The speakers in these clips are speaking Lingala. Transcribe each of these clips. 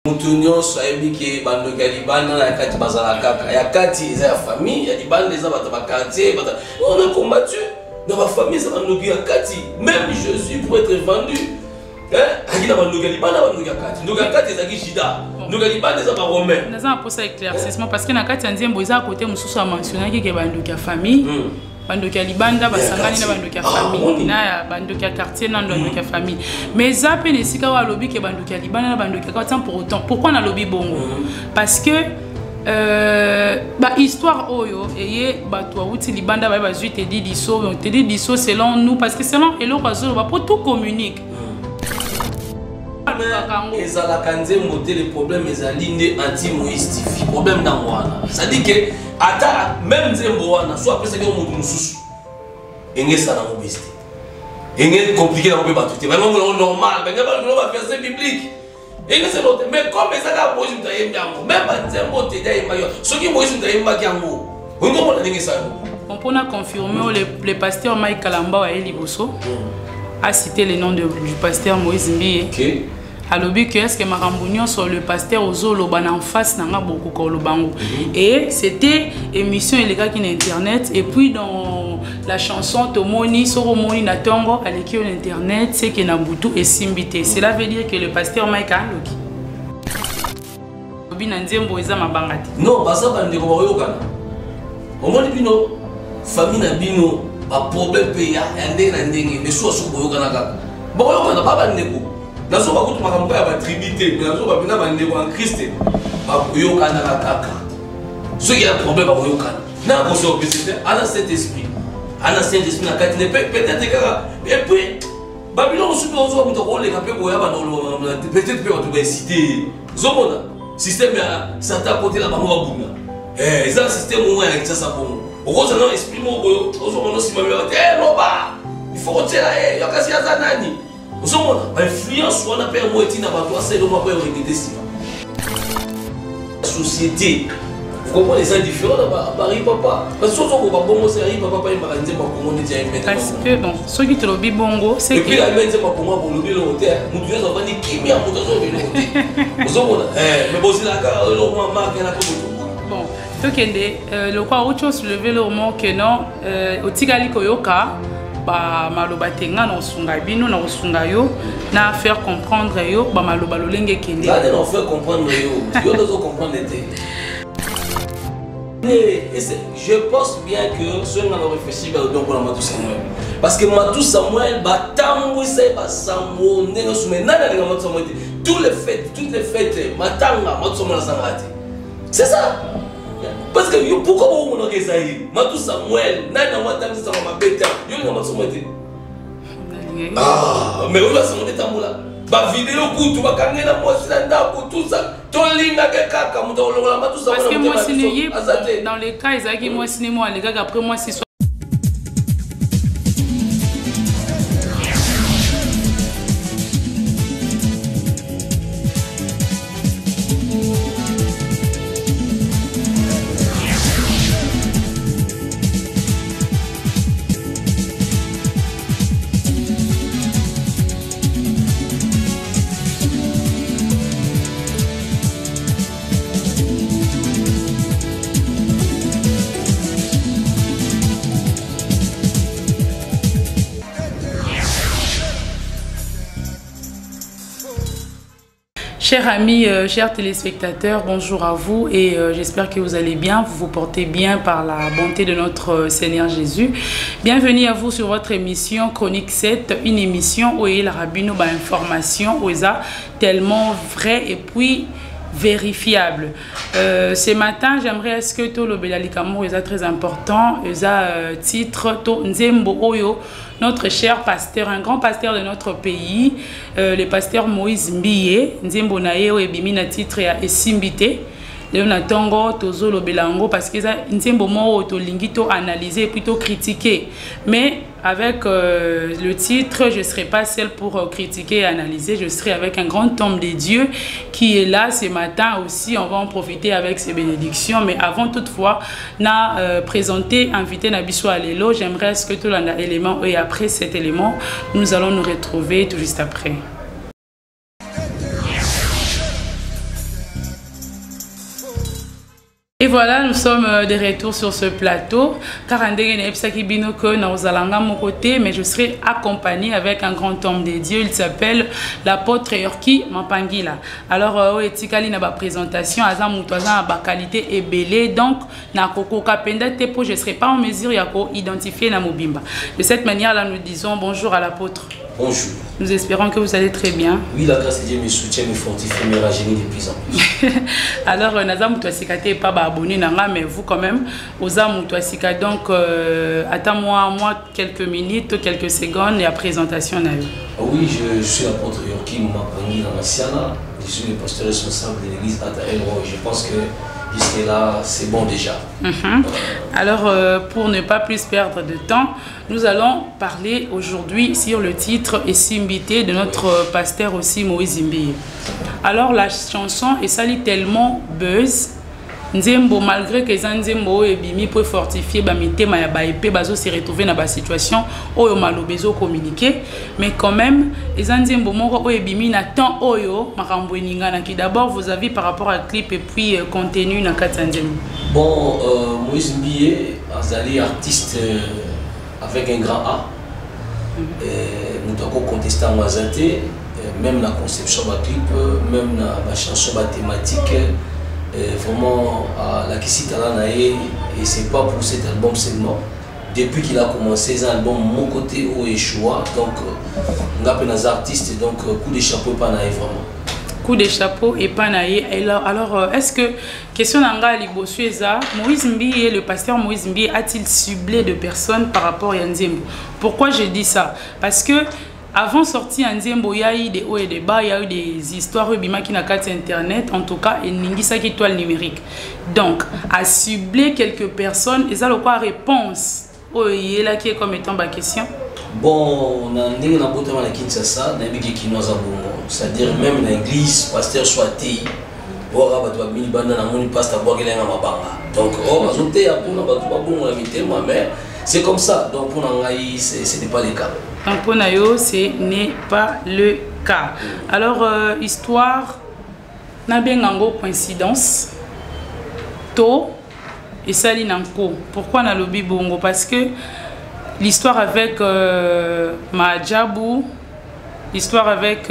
Mutunyo sahibi ke bando galibana na kati bazala kaka ya kati za famille ya libanda za bata ba quartier bata on a combattu dans ma famille ça bando ya kati même Jésus pour être vendu akina bando galibana bando ya kati ndo kati za kishida ndo galibana za ba romain naza posa éclaircissement parce que na kati nzembo za côté mususu a mentionné que bando ya famille bando ya libanda basangani na bando ya famille na bando ya quartier na bando ya famille mais ça pe nesika wa lobi ke bando ya libanda na bando ya quartier pour autant pourquoi na lobi bongo parce que ba histoire oyo eye bato awuti libanda ba bazui te dit diso selon nous parce que selon elo bazolo ba pour tout communique ezala kanze moté le problème ezali nde anti-moïstifie problème na mwana ça dit que ata même nzembo wana soit après c'est que mutu mususu enge sana mobiste enge compliqué na mobeba tout vraiment normal ben ngaba ba verset biblique enge c'est l'autre mais comme ezaka moïse mutayemba même nzembo te dai mayo soki moïse mutayemba kyango ngo mona enge sana on peut confirmer le pasteur Mike Kalamba wa Eliboso a cité le nom du pasteur Moïse Mbiye. OK. Alors, est-ce que Marambunion sur le pasteur Ozolo en face n'a beaucoup kolobango. Et c'était émission illégale qui est internet et puis dans la chanson Tomoni Soromoni Natongo à l'équipe internet c'est que Nabutu est simbité. Cela veut dire que le pasteur Mike Aloki. Non, parce que bande ko yoka. Au moins bino famille na bino ba problème pe ya ndenge na ndenge mais so so boyoka na kaka. Boyoka na baba ndeko. Nazo ba kutu makambo ya ba tribité, nazo ba bina ba ndeko en Christ. Ba boyoka na kaka. Ce qui a un problème ba boyoka. Na ko so peut-être à cet esprit. À cet esprit na kati ne peut-être kaka. Et puis Babylone super ozo ba mutoko le kape boya ba no peut-être pe ba cité. Zomona système ya Satan côté la bango ba bunga. Ça système où il y a ça bon. Heureusement esprit mo boyo ozo mono sima me loba. Il faut retirer il y a kasi ya nani. Ozo mona ba influence wana pe mo etina ba toi c'est le mo pa regretter si. Société. Vous comprenez ça différent là Paris papa. Parce que sozo ko ba bongo c'est ari papa pa imbakanze ba kongo ne dia imena. Parce que bon, ce qui te lobi bongo c'est que et puis la menze ba kongo ba lobi le hôtel. Mutu yo va ni kimia mutu zo be le hôtel. Ozo mona mais bon c'est la ka lo mo marque na ko. Bon, donc le quoi autre chose lever le mot que non au tigali koyoka ba maloba tenga na osunga bino na osunga yo na faire comprendre yo ba maloba lolenge kende. Ça de faire comprendre yo dois comprendre té. Je pense bien que ceux qui ont réfléchi à donc pour Matou Samuel parce que Matou Samuel ba tambu c'est ba sambo ndenge soume nana ndenge Matou Samuel toutes les fêtes matanga Matou Samuel sangati. C'est ça. Parce que pourquoi vous m'en avez Matou Samuel, n'a pas de temps ma bête, yo n'a pas de ah, mais on va se monter tamboula. Ba vidéo kutu ba kangena moi silanda kutu ça. Tolinga ke kaka muto lola Matou Samuel. Parce que moi signé dans les cas ils moi signé moi les gars après moi c'est Chers amis, chers téléspectateurs, bonjour à vous et j'espère que vous allez bien, vous vous portez bien par la bonté de notre Seigneur Jésus. Bienvenue à vous sur votre émission Chronique 7, une émission où il y a la information, où il y a tellement vrai et puis vérifiable. Ce matin, j'aimerais est-ce que tout le Belalikamo est très important, il y a titre Nzembo Oyo. Notre cher pasteur, un grand pasteur de notre pays, le pasteur Moïse Mbiye, Nzembo Naye et Bimina titre et Simbité. Léona Tongo, Tozo Lobelango, parce que Nzembo Mo, Tolingito analysé et plutôt critiqué. Mais avec le titre, je ne serai pas celle pour critiquer et analyser, je serai avec un grand homme de Dieu qui est là ce matin aussi. On va en profiter avec ses bénédictions. Mais avant toutefois, na présenter, inviter Nabiso Alelo, j'aimerais ce que tout l'élément et après cet élément, nous allons nous retrouver tout juste après. Et voilà, nous sommes de retour sur ce plateau. Car mais je serai accompagné avec un grand homme de Dieu. Il s'appelle l'apôtre Yorki Mampangila. Alors, etikali na ba présentation, azam mutoazan ba qualité et belé. Donc, na koko kapenda tepo, je serai pas en mesure ya ko identifier na mobimba. De cette manière-là, nous disons bonjour à l'apôtre. Bonjour. Nous espérons que vous allez très bien. Oui, la grâce de Dieu me soutient, me fortifie, me rajeunit de plus en plus. Alors, Nazam Moutoasikate n'est pas abonné, mais vous quand même, Ozam Moutoasika. Donc, attends-moi quelques minutes, quelques secondes et la présentation. Oui, je suis l'apôtre Yorki Mapangi dans la Siana. Je suis le pasteur responsable de l'église Ataelro. Je pense que jusque-là, c'est bon déjà. Alors, pour ne pas plus perdre de temps, nous allons parler aujourd'hui sur le titre et Simbité de notre pasteur aussi Moïse Mbiye. Alors, la chanson est salie tellement buzz. Nzembo, malgré que Nzembo et Bimi peut fortifier Bamitema ya Baepé, Bazo se retrouver dans la situation où Malobezo communiquer, mais quand même, Nzembo Moro et Bimi n'attend Oyo Marambo Ningana qui d'abord vous avez par rapport à clip et puis contenu dans Nzembo. Bon, Moïse Mbiye, Azali artiste avec un grand A, nous avons contesté en Wazate, même la conception de clip, même la chanson thématique. Vraiment, la Kisitala et c'est pas pour cet album seulement. Depuis qu'il a commencé, c'est un album mon côté au Eshua. Donc, on a des artistes, donc coup de chapeau pas naïf vraiment. Coup de chapeau et pas naïf. Alors, est-ce que, question d'Anga Libosueza, Moïse Mbiye, le pasteur Moïse Mbiye, a-t-il ciblé de personnes par rapport à Nzembo? Pourquoi je dis ça? Parce que avant sortir Nzembo, il y a eu des hauts et des bas, il y a eu des histoires qui n'a qu'à internet, en tout cas, et Ningisa qui toile numérique. Donc, à cibler quelques personnes, et ça, le quoi réponse? Oh, il est là qui est comme étant ma question. Bon, on a dit que la Kinshasa, c'est-à-dire même l'église, pasteur soit TI, donc, mais c'est comme ça, donc pour nous, ce n'est pas le cas. Donc pour nous, ce n'est pas le cas. Alors, histoire, n'a bien une coïncidence, to et Sali Nanko. Pourquoi na lobby bongo? Parce que l'histoire avec Mahadjabou, l'histoire avec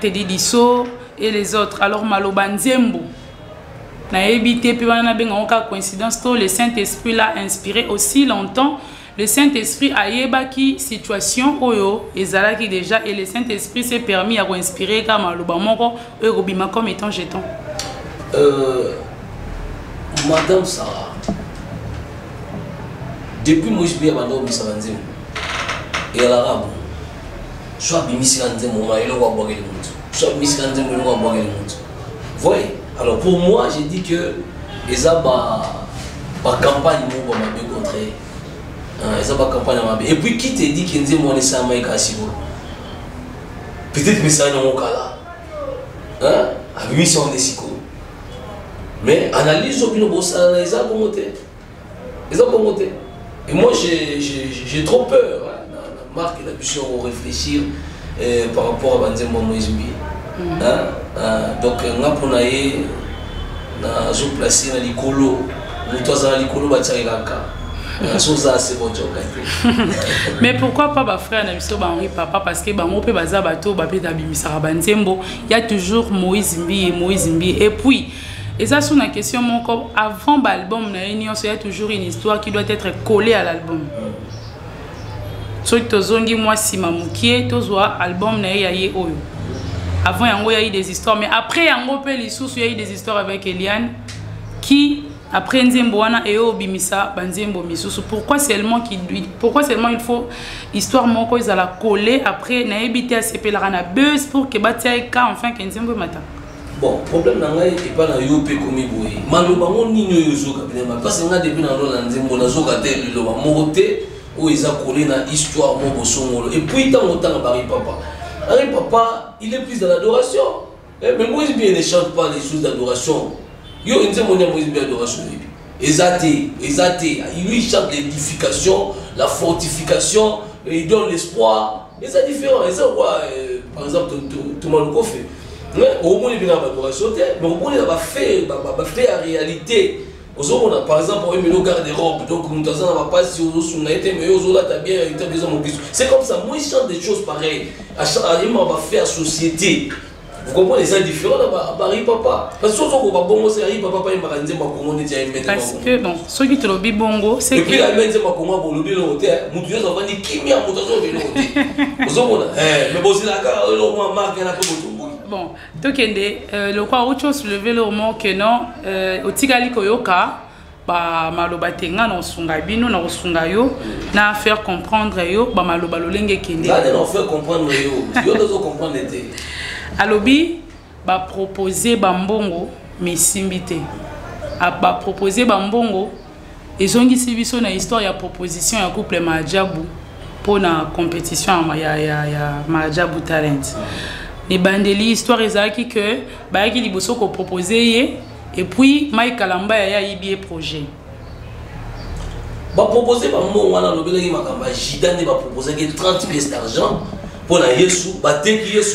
Teddy Disso et les autres. Alors Maloba Nzembo. Na évité puis on a bien une coïncidence. Le Saint-Esprit l'a inspiré aussi longtemps. Le Saint-Esprit a yébaki situation oyo ezalaki déjà et le Saint-Esprit s'est permis à inspirer comme Maloba moko eurobima comme étant jeton. Madame Sarah, depuis moi je suis abandonné au Misabanzim et à l'arabe, soit Bimisanzim ou Maïlo ou Abogué le monde, soit Bimisanzim ou Abogué le monde. Voyez, alors pour moi j'ai dit que les abats par campagne m'ont bien contré, les abats campagne m'a bien. Et puis qui te dit qu'il dit moi les Samaï Kassibo, peut-être que ça n'est pas là, hein, à Bimission des Siko. Mais analyse au bino bossa les a commenté. Les a commenté. Et moi j'ai trop peur. Hein. Marc il a pu réfléchir par rapport à Banzembo Moïse Mbiye. Donc on a pour naïe na zo placer na likolo. Nous tous à likolo batsarika. Mais pourquoi pas ma frère Nabiso Henri papa? Parce que bah mon père baza bateau bapé d'Abimisa Banzembo. Il y a toujours Moïse Mbiye. Et puis et ça, c'est une question, avant l'album, il y a toujours une histoire qui doit être collée à l'album. Avant, il y a eu des histoires, mais après, il y a eu des histoires avec Eliane qui, après Nzemboana et Obimisa, Banzembo Misusu. Pourquoi seulement il faut histoire moko ils la coller après na éviter à CP la buzz pour que batia ka enfin que Nzembo mata. Bon, problème n'est pas dans le pays comme il est. Maloba mon nino yozoka bien parce que depuis dans le Nzembo na zoka tel le moroté où ils a collé na histoire mon bosongolo et puis tant Harry Papa il est plus dans l'adoration. Mais Moïse Mbiye ne chante pas les choses d'adoration. Yo Nzembo ne Moïse Mbiye adoration. Exaté, il lui chante l'édification, la fortification, il donne l'espoir. Et c'est différent. Et ça, par exemple, tout le monde fait. au moins il y a pas sauter mais au moins il va faire en réalité par exemple on garde-robe donc on va pas si on a été mais on là t'as bien c'est comme ça moi je chante des choses pareilles à va faire société. Vous comprenez, c'est différent à Paris papa. Parce que on va bongo c'est Paris papa il m'a dit ma Congo ne tient pas. Parce que bon, ceux qui te lobby bongo, c'est que. Et puis la même c'est ma Congo pour lobby le hôtel. Moutoué ça va dire qui m'a moutazo le hôtel. Vous comprenez? Mais bon c'est la gare le moi marque na peu tout. Bon, tokende le quoi autre chose lever le mot que non otigali koyoka ba maloba tenga na sunga bino na sunga yo na faire comprendre yo ba maloba lolenge kende. Là on faire comprendre yo dozo comprendre été. Alobi ba proposer bambongo mais simbité ba proposer bambongo ezongisi biso na histoire ya proposition ya couple Majabu pour na compétition ya Majabu Talent ni bandeli histoire ezaki que ba ki liboso ko proposer ye et puis Mike Kalamba ya yibie projet ba proposer bambongo wana lobelaki makamba jidane ba proposer que 30 pièces d'argent pour la Yesu,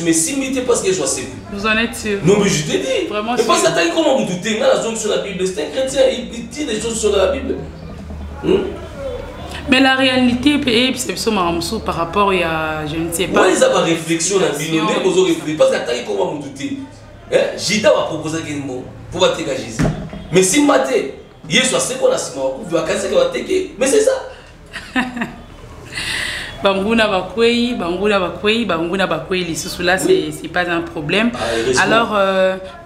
mais simité parce que je suis. Vous en êtes sûr? Non, mais je te dis. Vraiment. Et parce que comment vous doutez, la zone sur la Bible, c'est un chrétien, il dit des choses sur la Bible. Mais la réalité, c'est par rapport à, je ne sais pas. Moi, ils ont une réflexion dans la Bible, parce que comment vous doutez. Jida va proposer un mot pour votre Jésus. Mais si maté, Yesu a ce qu'on a si moi, vous va casser mais c'est ça. Banguna bakwei, lisusu là c'est pas un problème. Alors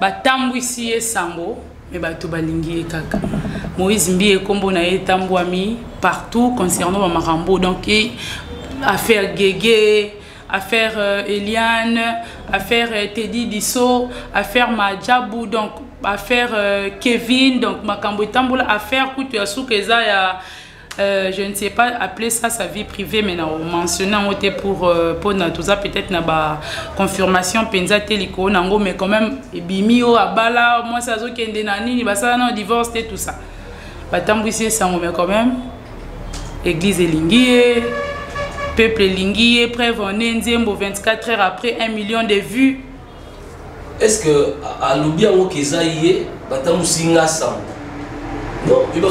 batambu ici et sambo mais bato balingi kaka. Moïse Mbi kombo na etambwami partout concernant ba marambo donc affaire Gégé, affaire Eliane, affaire Teddy Disso, affaire Majabu donc affaire Kevin donc makambo etambula affaire kutu ya sukeza ya je ne sais pas appeler ça sa vie privée mais non mentionnant pour tout ça peut-être na ba confirmation penza teliko nango mais quand même bimio abala moi ça zo kende na nini ba ça non divorce et tout ça batambwisi sango mais quand même église elingié peuple elingié preuve en nzembo 24 heures après 1 million de vues. Est-ce que à l'obia ngo kezaïe batambusinga sango? Non, il va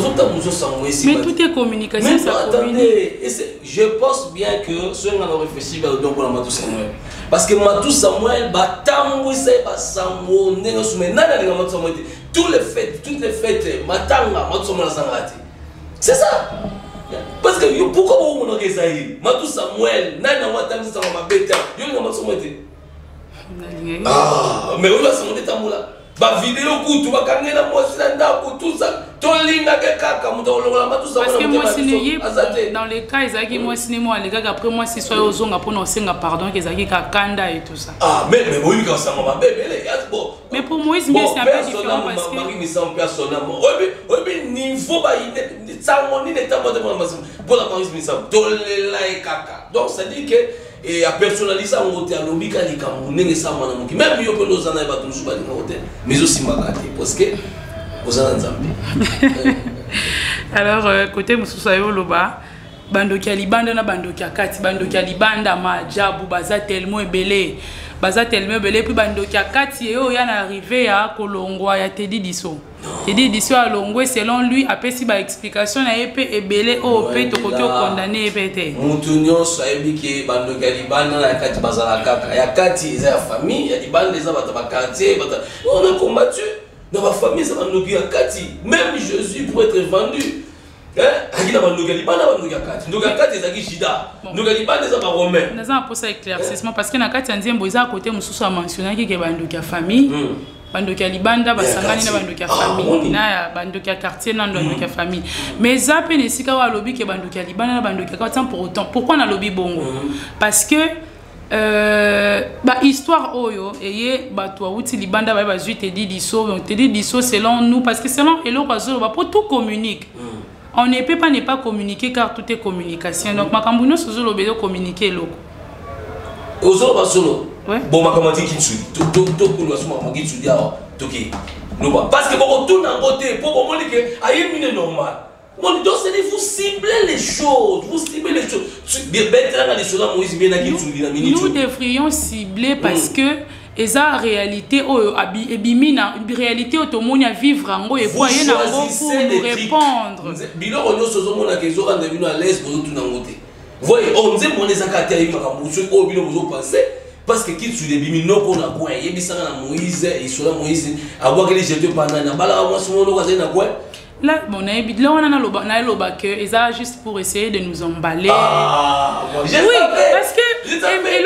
mais tout est communication. Mais attendez, je pense bien que ceux qui ont réfléchi pour Matou Samuel. Parce que Matou Samuel, toutes les fêtes, Matou Samuel c'est ça. Parce que pourquoi vous m'avez dit ça? Matou Samuel, ah, mais où est-ce que vous êtes? Ba vidéo kutu bakangena mosi na ndako tout ça tolinga ke kaka mutolola matu ça parce que moi siné dans les cas ezaki moi siné moi les gars après moi si soit ozonga pour no senga pardon que ezaki ka kanda et tout ça oui quand ça m'a bébé les gars bon mais pour moi c'est un peu différent parce que Marie mission personnellement oui niveau ba il ça mon ni n'était pas de pour la Marie mission tolela kaka donc ça dit que et à personnaliser en hôtel à l'obika les Camerounais ça même yo peut nous en avoir tout sur le hôtel mais aussi magati parce que vous en Zambie. Alors côté Mususayo Loba bandoki libanda na bandoki akati bandoki libanda Majabu baza tellement ebelé puis bandoki akati yo ya na arrivé à Kolongwa ya Teddy Disso. Teddy Disso à Longwe selon lui après si ba explication na épée ebelé au pe to koki condamné épée. Mutunyo sayebi ke bandoki libanda na akati bazala kaka ya kati za famille ya libanda za bata quartier bata on a combattu dans ma famille ça bandoki akati même Jésus pour être vendu. Akina bandoki libanda bandoki akati ndoki akati ezaki shida ndoki libanda za ba romain. Naza pour ça éclaircissement parce que na kati nzembo za côté mususu a mentionné que bandoki famille bandoki libanda basangani na bandoki famille na bandoki quartier na bandoki famille mais ça pe nesika wa lobby ke bandoki libanda na bandoki akati pour autant pourquoi na lobby bongo parce que bah histoire oyo eye bato outi libanda ba bazui Teddy Disso selon nous parce que selon elo kazo ba pour tout communique. On ne peut pas ne pas communiquer car tout est communication. Donc, Makambuno Sozo Lobedo communiquer loko. Ozo Basolo. Ouais. Bon, Makamati Kitsu. Tout pour le soir, Makitsu Dia. Toki. Parce que pour tout d'un côté, pour moi, aïe, mine normal. Mon donc c'est vous ciblez les choses. Vous ciblez les choses. Nous devrions cibler parce que et ça réalité ebimina réalité automoni à vivre ango et quoi y nango pour nous répondre bilo onyo sozo mona ke zo rendre bino à l'aise pour tout nangote voyez on nze mona za ka tayi makambo so o bilo vous penser parce que qui sur les bimino ko na quoi yebisa na Moïse et sur la Moïse avoir que les jeter pendant na bala moi so mono ka na quoi. Là, bon, là, on a le et ça juste pour essayer de nous emballer. Ah, moi, oui, parce que et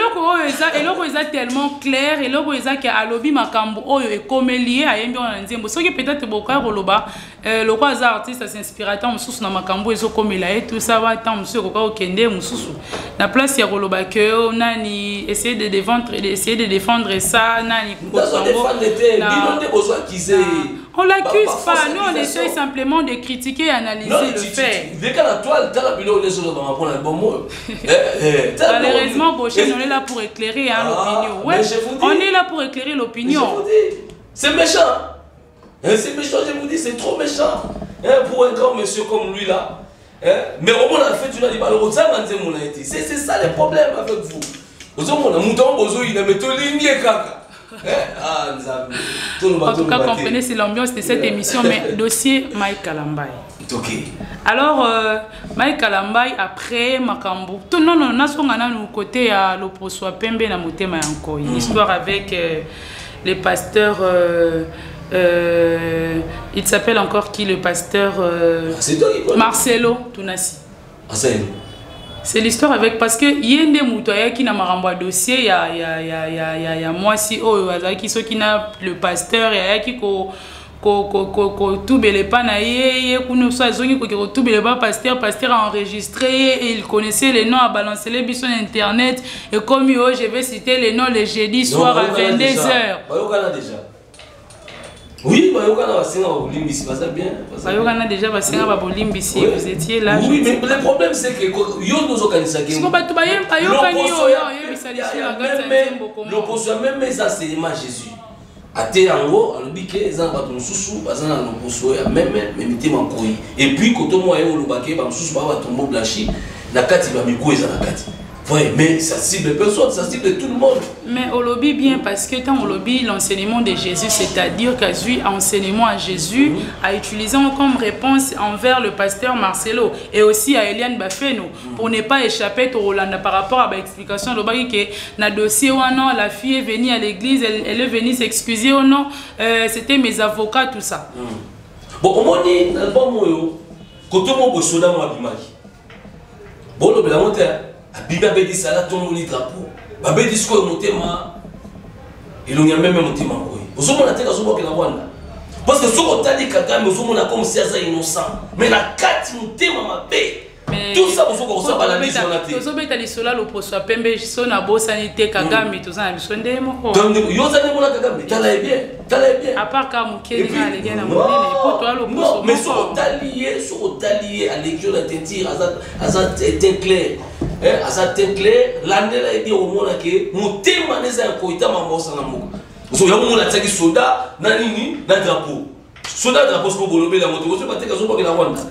l'autre est tellement clair et l'autre est que à lobby makambo est comme lié à un bien en nzembo. Ce qui peut-être beaucoup à roloba, le quoi ça artiste s'inspirateur mususu na makambo ezo comme là et tout ça va tant mususu ko ka okende mususu. Na place ya roloba que nani essayer de défendre ça nani ko on l'accuse pas, nous on essaie simplement de critiquer et analyser le fait. Malheureusement, Bochen, on est là pour éclairer l'opinion. Ouais, on est là pour éclairer l'opinion. C'est méchant. C'est méchant, je vous dis, c'est trop méchant. Pour un grand monsieur comme lui là. Mais au moins, on a fait une animale. C'est ça le problème avec vous. Vous en tout cas, comprenez, c'est l'ambiance de cette émission, mais dossier Mike Kalambay. Okay. Alors, Mike Kalambay, après Makambo, non, nous sommes côté à l'opposé Pembe na Motema encore. Une histoire avec les pasteurs. Il s'appelle encore qui le pasteur Marcelo Tunasi. C'est l'histoire avec parce que yende mutoya qui n'a maramba dossier ya moi si oh qui ceux qui n'a le pasteur ya qui ko tout bele pas na ye kuno so zongi ko tout bele pas pasteur a enregistré et il connaissait les noms à balancer les bisons internet et comme yo je vais citer les noms le jeudi soir à 22h. Oui, bah, bien. Vous étiez là. Oui, mais le problème c'est que nous organisons l'opposition même mes enseignements Jésus. Ate yango alobi ke ezanga bato mususu bazana na loposo ya même mitema nkoi. Et puis koto mo ayo lobake ba mususu ba batombo blanchi na kati ba miko ezana kati. Oui, mais ça cible personne, ça cible tout le monde. Mais au lobby bien parce que tant au lobby l'enseignement de Jésus, c'est-à-dire qu'Azui enseignement à Jésus, a utilisé comme réponse envers le pasteur Marcelo et aussi à Eliane Bafeno pour ne pas échapper au Rolanda par rapport à l'explication de l'obagi que na dossier ou non la fille est venue à l'église, elle est venue s'excuser ou non, c'était mes avocats tout ça. Bon, au moins ni na bon moyo, quand on mo soda mo abimaki. Bon le bela monter Biba bedi sala tombo li drapeau. Ba bedi sko motema. Ilonga même motema koyi. Ozomona teka zoboke na Rwanda. Parce que soko tali Kagame ozomona comme si aza innocent. Mais la kati motema mabe. Tout ça vous faut ça la mission na te. Tozobeta li sola loposo pembe so na bosanité Kagame tozana bisonde moko. Donc yoza ne mona Kagame. Tala bien. À part ka mukeli na lege na monene pour toi loposo. Mais soko talié à l'église la tentir azat était clair. Asa tenkle l'année là et au monde que motema neza koita mamosa na moko so ya mona tsaki soda na nini na drapeau soda drapeau ko bolobe la moto so bateka zo ba la Rwanda.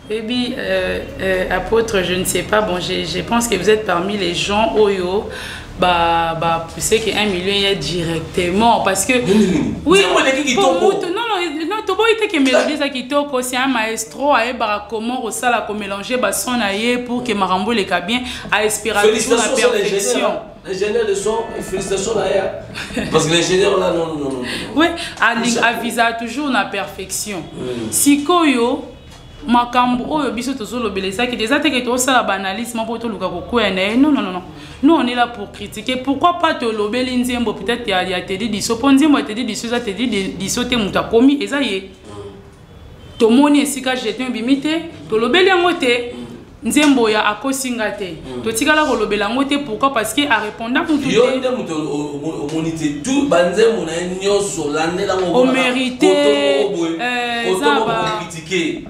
Baby apôtre je ne sais pas bon je pense que vous êtes parmi les gens oyo pousser que 1 million y est directement parce que oui non tobo ite que mélodie ça qui toko c'est un maestro à ebara comment au sala ko mélanger son aïe pour que marambo les bien à espérer la perfection. L'ingénieur de son félicitations là parce que l'ingénieur là non. Oui, à visa toujours la perfection. Si koyo makambo oyo biso tozolobelesa ki déjà te que to sala banalisme pour to luka ko kwena non nous on est là pour critiquer pourquoi pas te lobeli nzembo peut-être il y a te dit diso ponzembo te dit diso ça te dit diso te muta komi ezaye to moni esika jeté bimite to lobeli ngote nzembo ya akosinga te to tikala ko lobela ngote pourquoi parce que a répondant pour tout yo ndemuto monité tout banzembo na nyoso landela ngo on mérité critiquer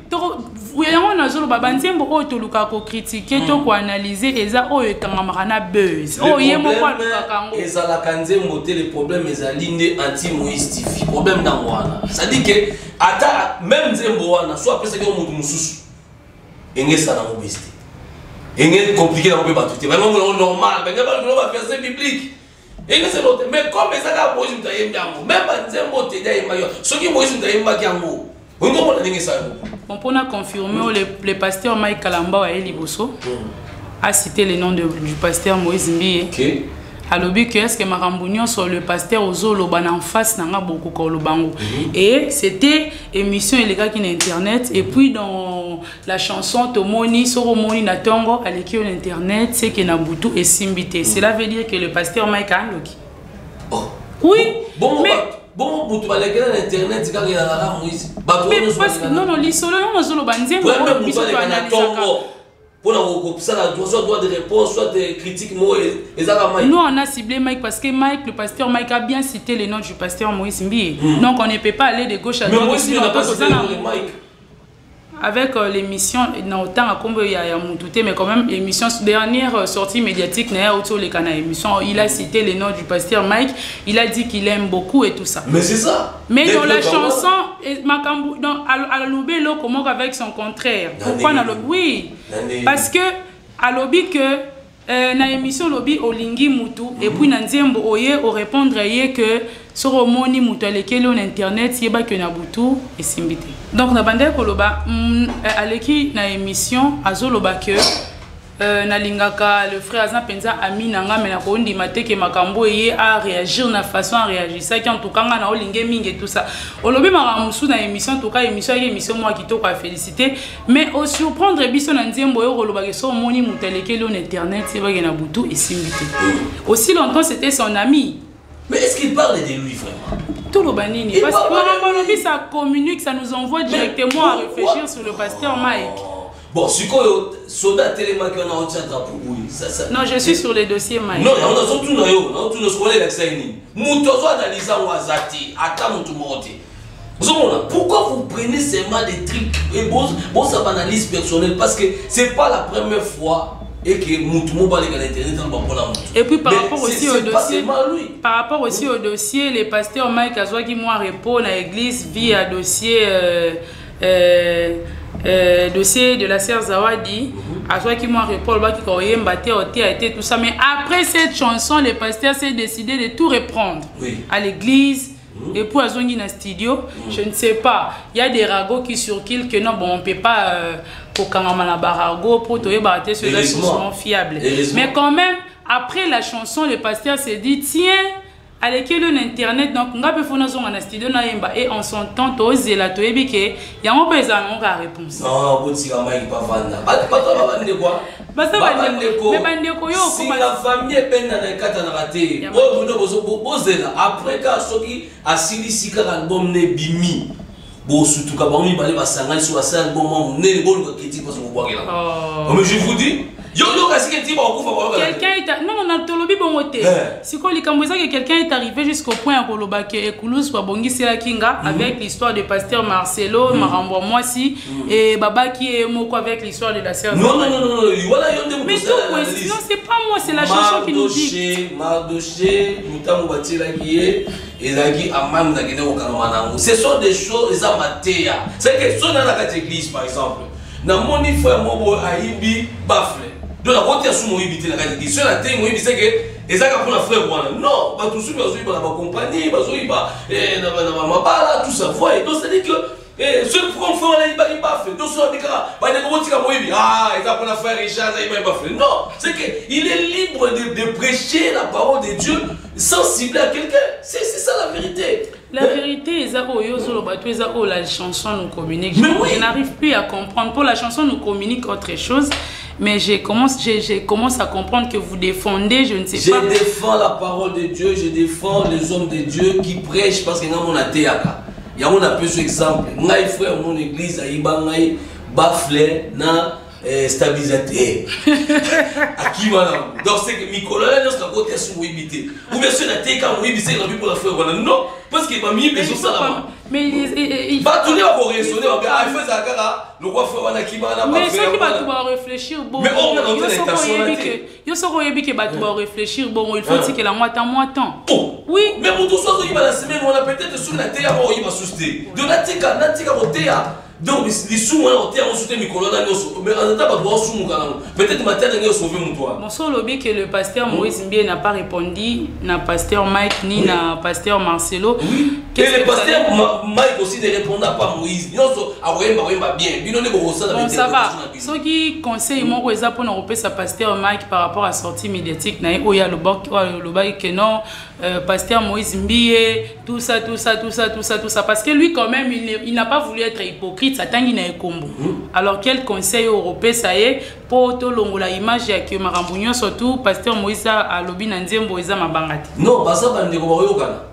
oui, on a zolo babanzembo o to luka ko critiquer to ko analyser eza o ekangama na buzz o yemo kwa luka kango eza la kanzembo te le problème eza linde anti moistifie problème na wana ça dit que ata même nzembo wana soit pesa que mutu mususu engesa na mobiste engel compliqué na ko ba tout vraiment normal ben ba verset biblique Et c'est l'autre. Mais comme ça a Moïse Mutaïmbiango, même Nzembo Tedaïmayo, ceux qui Moïse Mutaïmbiango, on comprend ça. On peut confirmer le pasteur Mike Kalamba et Liboso a cité le nom du pasteur Moïse Mbiye. Ok. Alors, est-ce que Marambunion sur le pasteur Ozolo en face n'a beaucoup Kolobango. Et c'était émission illégale qui est internet. Et puis dans la chanson Tomoni, Soromoni Natongo, à l'équipe internet, c'est que Nabutu est Simbité. Cela veut dire que le pasteur Mike Aloki. Oh. Oui. Bon, mais bon, vous allez à internet, c'est quand il y a la Moïse. Mais parce que non, l'isolo, non, Ozolo Banzé, pour ça, soit droit de réponse, soit des critiques. Nous, on a ciblé Mike parce que Mike, le pasteur Mike a bien cité le nom du pasteur Moïse Mbiye. Donc, on ne peut pas aller de gauche à droite. Mais Moïse Mbiye n'a pas cité le nom de Mike. Avec l'émission, autant à combien il y a Moutouté, mais quand même, l'émission, dernière sortie médiatique, il a cité le nom du pasteur Mike, il a dit qu'il aime beaucoup et tout ça. Mais c'est ça. Mais dans la chanson, à l'obé, comment avec son contraire. Pourquoi dans oui. Parce que, à l'obé que, dans l'émission lobby Olingi Moutou, et puis dans Nzembo Oye, au répondre que sur Omoni Moutou, lequel on internet, il y a que Nabutu et Simbité. Donc, na bande koloba à l'équipe na émission azoloba que na lingaka le frère Azan Penza ami nanga mais na ko ndima te ke makambo ye a réagir na façon à réagir ça qui en tout cas na olingé mingi tout ça olobi maramusu na émission en tout cas émission moi qui to féliciter mais au surprendre biso na Nzembo yo koloba ke so moni muteleke le internet c'est ba na Butu et Simbité aussi longtemps c'était son ami. Mais est-ce qu'il parle de lui vraiment? Tout le banini. Parce que ça communique, ça nous envoie directement à réfléchir sur le pasteur Mike. Bon, si quoi, soldat téléma qui on a au drapeau, oui. Non, je suis sur le dossier Mike. Non, on a tout noyau, on a tout nos collègues avec Moutozo analyse en Wazati, attends Moutoumoroté. Pourquoi vous prenez seulement des trucs et bon, ça analyse personnelle? Parce que c'est pas la première fois. Et que Moutoumou va aller à l'internet dans le bon. Et puis par rapport aussi au dossier, par rapport aussi au dossier, les pasteurs Mike Azwa qui moi répond à l'église via dossier dossier de la sœur Zawadi, Azwa qui moi répond le bas qui croyait mbatté a été tout ça. Mais après cette chanson, les pasteurs s'est décidé de tout reprendre à l'église. Et pour Azongi dans le studio, je ne sais pas. Il y a des ragots qui circulent que non, bon, on ne peut pas pour Kangamana Barago, pour te battre, ceux-là sont fiables. Mais quand même, après la chanson, le pasteur s'est dit tiens, à l'école de l'internet, donc on a pu faire un studio et en son temps, tu as la tu il y a un peu de réponse. Non, vous ne pas vendre. Pas quoi. Mais si la famille est peine dans les quatre ans raté, après quand Soki a silisi album ne bimi, bon surtout quand on y va aller basanga sur la scène bon moment ne bon critique parce qu'on voit là. Mais je vous dis, quelqu'un est non on a tolobi bongoté. Si quoi les camboisa que quelqu'un est arrivé jusqu'au point à Koloba que Ekulu soit bongi c'est la kinga avec l'histoire du pasteur Marcelo Marambo Moisi et Baba qui est moko avec l'histoire de la sœur. Non voilà yonde. Mais non c'est pas moi c'est la chanson qui nous dit. Mardoché Mutamu Batila qui est et Zagi Amam Zagene Okamanango. Ce sont des choses amatéa. C'est que son dans la église par exemple. Na moni frère Mobo Aïbi Bafle. Donc la côté sous mon éviter la église. Sur la terre moi c'est que ezaka pour la frère voilà. Non, pas tout sous besoin de la compagnie, besoin na mabala tout ça. Voyez. Donc c'est dire que ce qu'on fait on a Bafle. Donc sur dikara, ba ne ko tika mo ibi. Ah, ezaka pour la frère Richard Aïbi Bafle. Non, c'est que il est libre de prêcher la parole de Dieu sans cibler à quelqu'un. C'est ça la vérité. La vérité, la chanson nous communique. Je n'arrive plus à comprendre. Pour la chanson nous communique autre chose. Mais je commence à comprendre que vous défendez, je ne sais pas. Je défends la parole de Dieu, je défends les hommes de Dieu qui prêchent parce que nous avons un théâtre. Il y a un peu cet exemple. Nous avons fait mon église à Ibangaï, Bafle, na stabilisateur. À qui voilà. Donc c'est que Nicolas là nous côté sous Wibité. Ou bien sûr la théâtre comme Wibité la vie pour la faire voilà. Non, parce qu'il m'a mis besoin ça là. Mais il va tourner à correctionner, il fait ça cara, le roi fait wana kibana. Mais ça qui va tout réfléchir bon. Mais on a dans l'intention. Yo soko yebi que va tout réfléchir bon, il faut dire que la moitié Oui. Mais pour tout ça il va la semaine on a peut-être sur la terre il va souster. De la tika au théâtre. Donc, les sous, on tient en soutien Mikolo, mais en attendant, on doit sauver peut-être matin, on doit sauver mon toit. Mon seul lobby que le pasteur Moïse Mbie n'a pas répondu, na pasteur Mike ni na pasteur Marcelo. Oui. Et le pasteur Mike aussi ne répondait pas à Moïse. Bien. Bon, ça va. Ceux qui conseillent mon réseau pour nous repérer sa pasteur Mike par rapport à la sortie médiatique, na oya le bac que non, pasteur Moïse Mbie, tout ça, parce que lui quand même il n'a pas voulu être hypocrite, ça tangi na ekombo. Alors quel conseil européen ça y est pour tout la image ya que marambunyo surtout pasteur Moïse a lobby na nzembo eza mabangati. Non, parce que bande ko bayokana.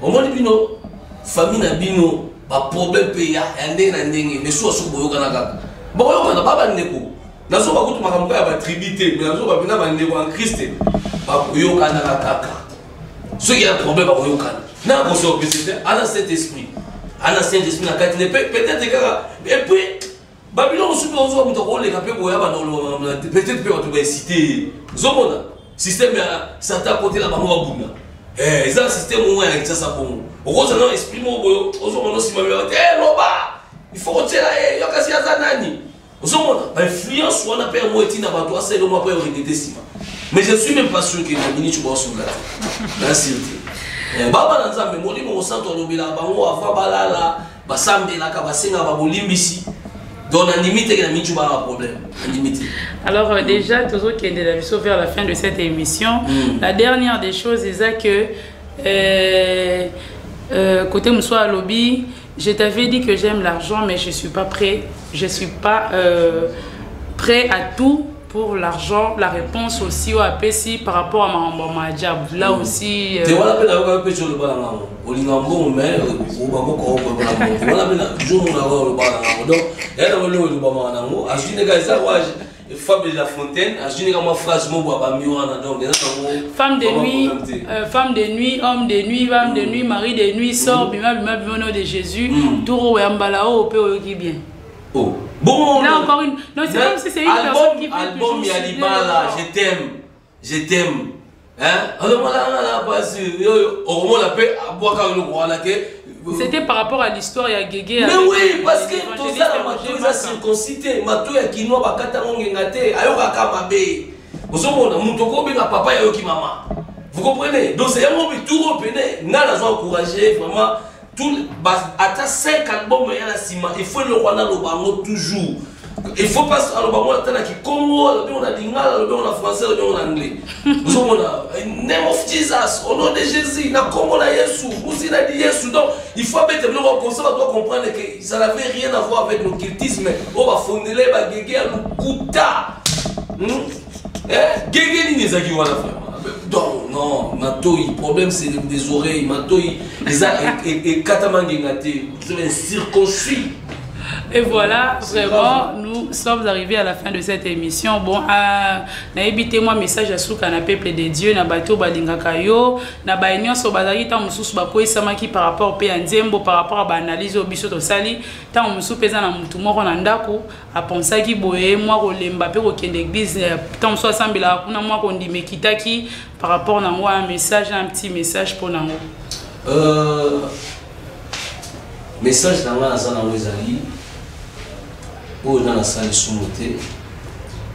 Au moins bino famille na bino ba problème pe ya ndenge na ndenge mais so boyokana kaka. Boyokana baba ndeko. Nazo ba kutu makambo ya ba tribité, mais nazo ba bina ba ndeko en Christ. Ba boyokana kaka. Ce qui a un problème ba boyokana. Na ko so peut-être à Saint-Esprit. À Saint-Esprit na kati ne peut-être kaka. Et puis Babylone aussi peut avoir muto ko le kapé boya ba no peut-être peut être cité. Zomona système ya Satan côté la ba mo buna. Eh, ça système où avec ça ça bon. Au rose non esprit mo boyo, ozomona si ma loba. Il faut retirer là, yo kasi ya nani. Ozomona, ba influence wana pe mo etina ba toi c'est le moi pour regretter sima. Mais je suis même pas sûr que le ministre va sur la terre. Merci. Baba na nzambe moli mo santo lobila bango ava balala, ba sambela ka basenga ba bolimbisi. Donc, on a limité que la problème. Alors, déjà, toujours qui est vers la fin de cette émission, la dernière des choses est que, côté Moussoua Lobby, je t'avais dit que j'aime l'argent, mais je ne suis pas prêt. Je ne suis pas prêt à tout pour l'argent. La réponse aussi au APC par rapport à ma job. Là aussi. Tu vois la peine d'avoir un peu sur le ballon. Olingambo, mais au Bako, voilà, toujours mon avoir le ballon. Donc, elle a le ballon. À ce niveau-là, Fable de la Fontaine, à ce niveau-là, ma phrase, mon bois, femme de nuit, homme de nuit, femme de nuit, mari de nuit, sort, bima, au nom de Jésus, Touro et Ambalao, au peu bien. Oh. Bon, là encore une. Non, c'est comme si c'est une personne qui fait album Yalibala, je t'aime. Hein? C'était par rapport à l'histoire il y a Guégué. Mais oui, parce que tout ça, ma a circoncité, ma tour qui noa bakata ngengate, ayoka kamabe. Vous comprenez, mon toko bien papa yoki maman. Vous comprenez? Donc c'est un moment tout repéné, n'a la joie encourager vraiment. À 5 albums, il faut le roi dans le bango toujours. Il faut pas le bango qui Congo, on a l'ingala, on a français, on a anglais. Nous sommes là, name of Jesus, au nom de Jésus, na Congo na Yesu, aussi na dit Yesu. Donc il faut mettre le concept, on doit comprendre que ça n'avait rien à voir avec le cultisme. On va fonder les bagégués à l'Ukuta. Gégé ni nezaki wala vraiment. Donc, non, le problème c'est des oreilles, et katamangengate, vous avez un circoncis. Et voilà, vraiment, nous sommes arrivés à la fin de cette émission. Bon, na évité moi message à souka na peuple de Dieu, na bato balingakayo, na baignon so bazaki ta mususu bakoyi samaki par rapport pe nzembo par rapport à l'analyse au biso to sali, ta mususu peza na mutu moko na ndako, a pensaki boye moi ko lemba pe ko kende église, ta mususu asambela kuna moi ko ndime kitaki par rapport à un message, un petit message pour nango. Message dans la zone où ezali pour dans la salle soumoté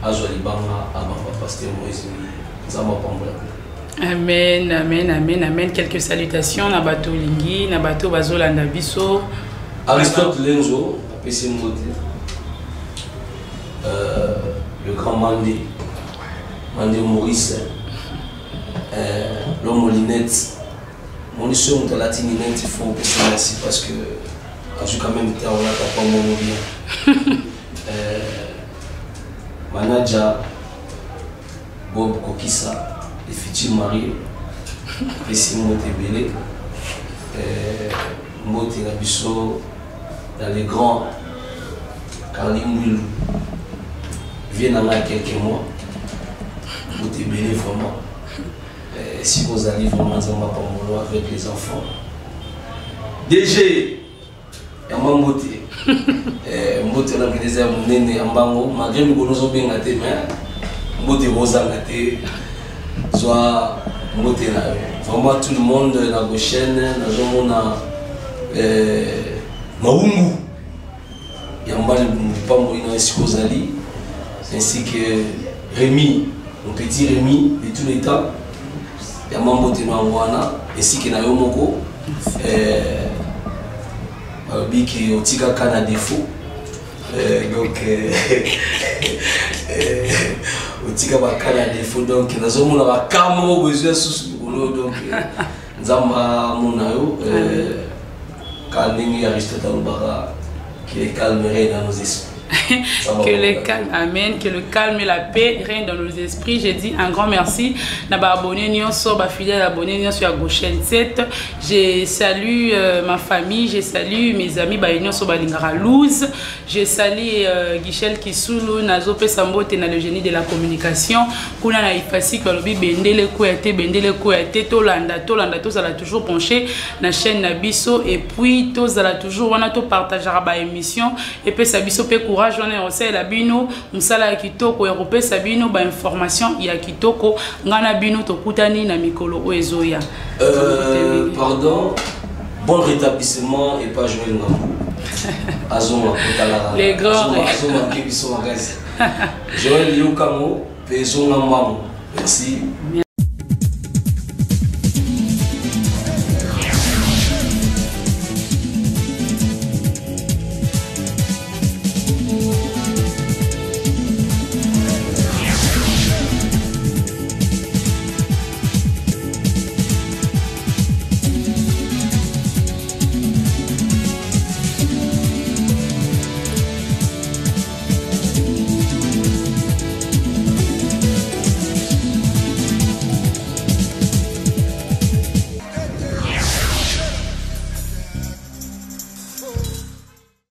azwali banga abamba pasteur Moïse Nzamba pambola. Amen, amen, amen, amen. Quelques salutations na bato lingi, na bato bazolanda biso. Aristote Lenzo, apesi moté. Le grand Mandé Maurice, l'homme aux lunettes. Mon mission de la tinette, il faut que merci parce que j'ai quand même été en pas mon bien. Manager Bob Kokissa, les futurs mariés, et si moi t'es belé, moi t'es Nabiso, dans les grands, Carly Moulou, viennent en quelques mois, moi t'es belé vraiment. Si vous allez vraiment avec les enfants. DG, il y a un beauté. Beauté, on a des airs, malgré que nous avons bien gâté, mais beauté rosa gâté, soit beauté là. Vraiment tout le monde dans la chaîne, nous avons Maungu. Yambal Pamorina Escozali, ainsi que Rémi, mon petit Rémi de tous les temps. Yamambo Tenangwana, ainsi que Nayomoko. Biki Otika Kana défaut. Donc, Otika Kana défaut. Donc, nous avons un camo besoin sous le donc, Zamba Monayo, Kalemi Aristote Alubara, qui est calmerait dans nos esprits. Que le calme, amen, que le calme et la paix règnent dans nos esprits. J'ai dit un grand merci. N'a abonné Nyonso, fidèle abonné Nyonso à Gauchaine 7. Je salue ma famille, je salue mes amis Nyonso Balingara Louz. Je salue Guichel Kisulu, Nazope Sambote, na le génie de la communication. Kuna na ifasi kolobi bendele kouete, Tolanda, tous a toujours penché na chaîne Nabiso et puis tous a toujours on a tout partagé à émission et puis Sabiso pe courage on est aussi la bino musala ya kitoko européen sabino ba information ya kitoko ngana bino tokutani na mikolo oezoya. Pardon, bon rétablissement et pas Joël Ngambou. Azoma Kotala. Les grands. Azoma Kibiso Magazi. Joël Yokamo, Peso Ngambamo. Merci.